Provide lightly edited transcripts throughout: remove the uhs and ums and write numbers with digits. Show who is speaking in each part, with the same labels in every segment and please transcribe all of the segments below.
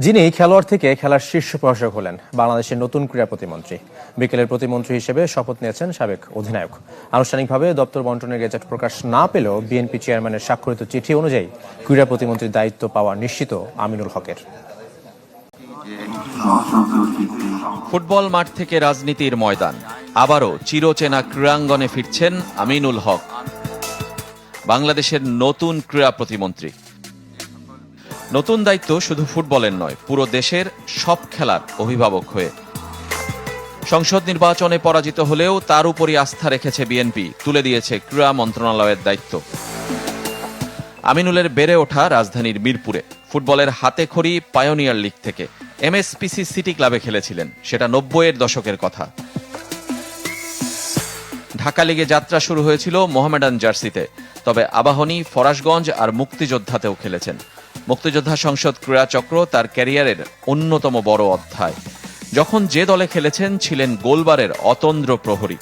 Speaker 1: যিনি খেলোয়াড় থেকে খেলার শীর্ষ প্রশাসক হলেন, বাংলাদেশের নতুন ক্রীড়া প্রতিমন্ত্রী। বিকেলের প্রতিমন্ত্রী হিসেবে শপথ নিয়েছেন সাবেক অধিনায়ক। আনুষ্ঠানিকভাবে দপ্তর বন্টনের গেজেট প্রকাশ না পেলেও বিএনপি চেয়ারম্যানের স্বাক্ষরিত চিঠি অনুযায়ী ক্রীড়া প্রতিমন্ত্রীর দায়িত্ব পাওয়া নিশ্চিত আমিনুল হকের।
Speaker 2: ফুটবল মাঠ থেকে রাজনীতির ময়দান, আবারও চিরচেনা ক্রীড়াঙ্গনে ফিরছেন আমিনুল হক, বাংলাদেশের নতুন ক্রীড়া প্রতিমন্ত্রী। নতুন দায়িত্ব শুধু ফুটবলের নয়, পুরো দেশের সব খেলার অভিভাবক হয়ে। সংসদ নির্বাচনে পরাজিত হলেও তার উপরই আস্থা রেখেছে বিএনপি, তুলে দিয়েছে ক্রীড়া মন্ত্রণালয়ের দায়িত্ব। আমিনুলের বেড়ে ওঠা রাজধানীর মিরপুরে, ফুটবলের হাতেখড়ি পায়োনিয়ার লিগ থেকে। এমএসপিসি সিটি ক্লাবে খেলেছিলেন, সেটা ৯০-এর দশকের কথা। ঢাকা লিগে যাত্রা শুরু হয়েছিল মোহামেডান জার্সিতে, তবে আবাহনী, ফরাশগঞ্জ আর মুক্তিযোদ্ধাতেও খেলেছেন। মুক্তিযোদ্ধা সংসদ ক্রীড়া চক্র তার ক্যারিয়ারের অন্যতম বড় অধ্যায়। যখন যে দলে খেলেছেন ছিলেন গোলবারের অতন্দ্র প্রহরী।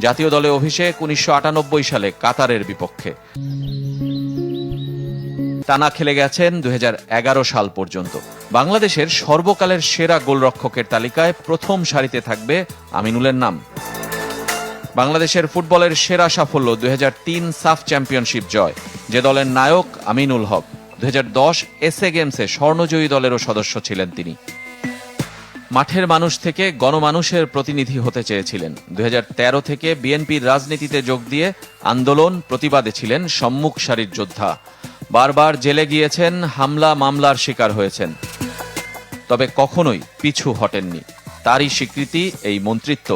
Speaker 2: জাতীয় দলে অভিষেক ১৯৯৮ সালে কাতারের বিপক্ষে। টানা খেলে গেছেন ২০১১ সাল পর্যন্ত। বাংলাদেশের সর্বকালের সেরা গোলরক্ষকের তালিকায় প্রথম সারিতে থাকবে আমিনুলের নাম। বাংলাদেশের ফুটবলের সেরা সাফল্য ২০০৩ সাফ চ্যাম্পিয়নশিপ জয়, যে দলের নায়ক আমিনুল হক। ২০১০ এসএ গেমসে স্বর্ণজয়ী দলেরও সদস্য ছিলেন তিনি। মাঠের মানুষ থেকে গণমানুষের প্রতিনিধি হতে চেয়েছিলেন। ২০১৩ থেকে বিএনপির রাজনীতিতে যোগ দিয়ে আন্দোলন, প্রতিবাদে ছিলেন সম্মুখ সারির যোদ্ধা। বারবার জেলে গিয়েছেন, হামলা মামলার শিকার হয়েছেন, তবে কখনোই পিছু হটেননি। তারই স্বীকৃতি এই মন্ত্রিত্ব।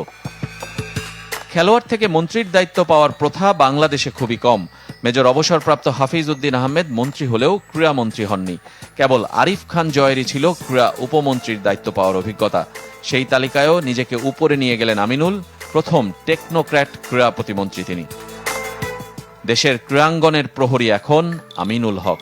Speaker 2: খেলোয়াড় থেকে মন্ত্রীর দায়িত্ব পাওয়ার প্রথা বাংলাদেশে খুবই কম। মেজর অবসরপ্রাপ্ত হাফিজ উদ্দিন আহমেদ মন্ত্রী হলেও ক্রীড়ামন্ত্রী হননি। কেবল আরিফ খান জয়েরই ছিল ক্রীড়া উপমন্ত্রীর দায়িত্ব পাওয়ার অভিজ্ঞতা। সেই তালিকায়ও নিজেকে উপরে নিয়ে গেলেন আমিনুল। প্রথম টেকনোক্র্যাট ক্রীড়া প্রতিমন্ত্রী তিনি। দেশের ক্রীড়াঙ্গনের প্রহরী এখন আমিনুল হক।